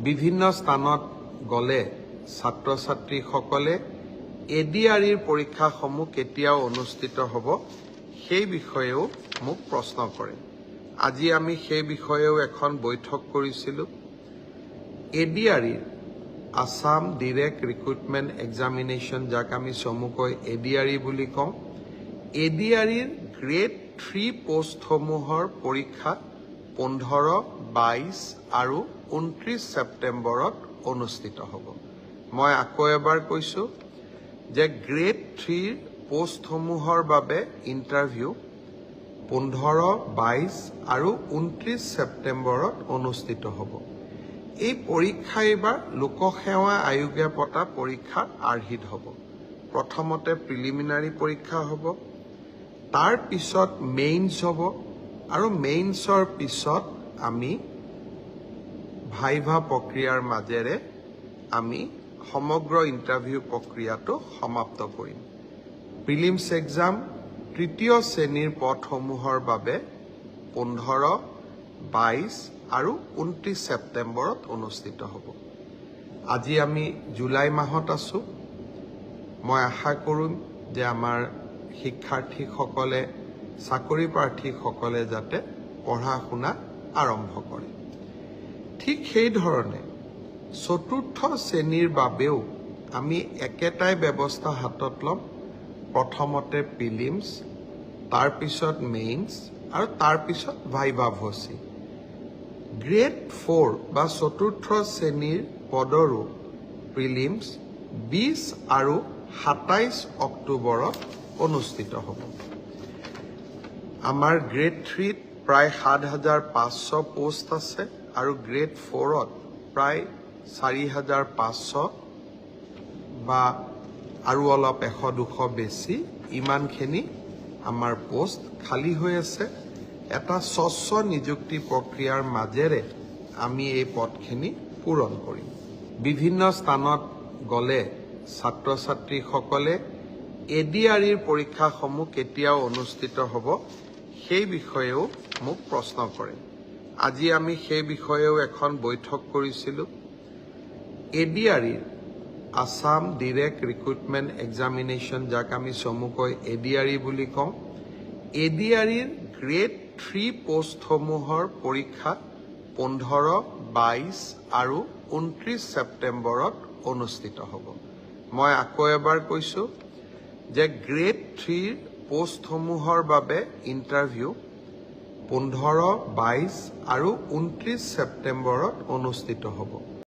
বিভিন্ন স্থানত গলে ছাত্ৰ ছাত্ৰীসকলে এডিআৰইৰ পৰীক্ষাসমূহ কেতিয়াও অনুষ্ঠিত হ'ব সেই বিষয়েও মোক প্ৰশ্ন কৰে। আজি আমি সেই বিষয়েও এখন বৈঠক কৰিছিলোঁ। এডিআৰইৰ আসাম ডিৰেক্ট ৰিক্ৰুটমেণ্ট এক্সামিনেশ্যন, যাক আমি চমুকৈ এডিআৰই বুলি কওঁ, এডিআৰইৰ গ্ৰেড 3 পোষ্টসমূহৰ পৰীক্ষা 15, 22 আৰু 29 ছেপ্টেম্বৰত অনুষ্ঠিত হ'ব। মই আকৌ এবাৰ কৈছোঁ যে গ্ৰেড 3 পোষ্টসমূহৰ বাবে ইণ্টাৰভিউ 15, 22 আৰু 29 ছেপ্টেম্বৰত অনুষ্ঠিত হ'ব। এই পৰীক্ষা এইবাৰ লোকসেৱা আয়োগে পতা পৰীক্ষাৰ আৰ্হিত হ'ব। প্ৰথমতে প্ৰিলিমিনাৰী পৰীক্ষা হ'ব, তাৰ পিছত মেইনছ হ'ব, আৰু মেইনছৰ পিছত আমি ভাইভা প্ৰক্ৰিয়াৰ মাজেৰে আমি সমগ্ৰ ইণ্টাৰভিউ প্ৰক্ৰিয়াটো সমাপ্ত কৰিম। প্ৰিলিমছ এক্সাম তৃতীয় শ্ৰেণীৰ পদসমূহৰ বাবে 15, 22 আৰু 29 ছেপ্টেম্বৰত অনুষ্ঠিত হ'ব। আজি আমি জুলাই মাহত আছোঁ। মই আশা কৰিম যে আমাৰ শিক্ষাৰ্থীসকলে, চাকৰি প্ৰাৰ্থীসকলে যাতে পঢ়া শুনা আৰম্ভ কৰে। ঠিক সেইধৰণে চতুৰ্থ শ্ৰেণীৰ বাবেও আমি একেটাই ব্যৱস্থা হাতত ল'ম। প্ৰথমতে প্ৰিলিমছ, তাৰপিছত মেইনছ আৰু তাৰপিছত ভাইভা ভচি। গ্ৰেড 4 বা চতুৰ্থ শ্ৰেণীৰ পদৰো প্ৰিলিমছ 20 আৰু 27 অক্টোবৰত অনুষ্ঠিত হ'ব। আমাৰ গ্ৰেড 3ত প্ৰায় 7,500 পোষ্ট আছে আৰু গ্ৰেড 4ত প্ৰায় 4,500 বা আৰু অলপ 100-200 বেছি, ইমানখিনি আমাৰ পোষ্ট খালী হৈ আছে। এটা স্বচ্ছ নিযুক্তি প্ৰক্ৰিয়াৰ মাজেৰে আমি এই পদখিনি পূৰণ কৰিম। বিভিন্ন স্থানত গলে ছাত্ৰ ছাত্ৰীসকলে এডিআৰইৰ পৰীক্ষাসমূহ কেতিয়াও অনুষ্ঠিত হ'ব সেই বিষয়েও মোক প্ৰশ্ন কৰে। আজি আমি সেই বিষয়েও এখন বৈঠক কৰিছিলোঁ। এডিআৰইৰ আসাম ডিৰেক্ট ৰিক্ৰুটমেণ্ট এক্সামিনেশ্যন, যাক আমি চমুকৈ এডিআৰই বুলি কওঁ, এডিআৰইৰ গ্ৰেড 3 পোষ্টসমূহৰ পৰীক্ষা 15, 22 আৰু 29 ছেপ্টেম্বৰত অনুষ্ঠিত হ'ব। মই আকৌ এবাৰ কৈছোঁ যে গ্ৰেড 3 পোষ্টসমূহৰ বাবে ইণ্টাৰভিউ 15, 22 আৰু 29 ছেপ্টেম্বৰত অনুষ্ঠিত হ'ব।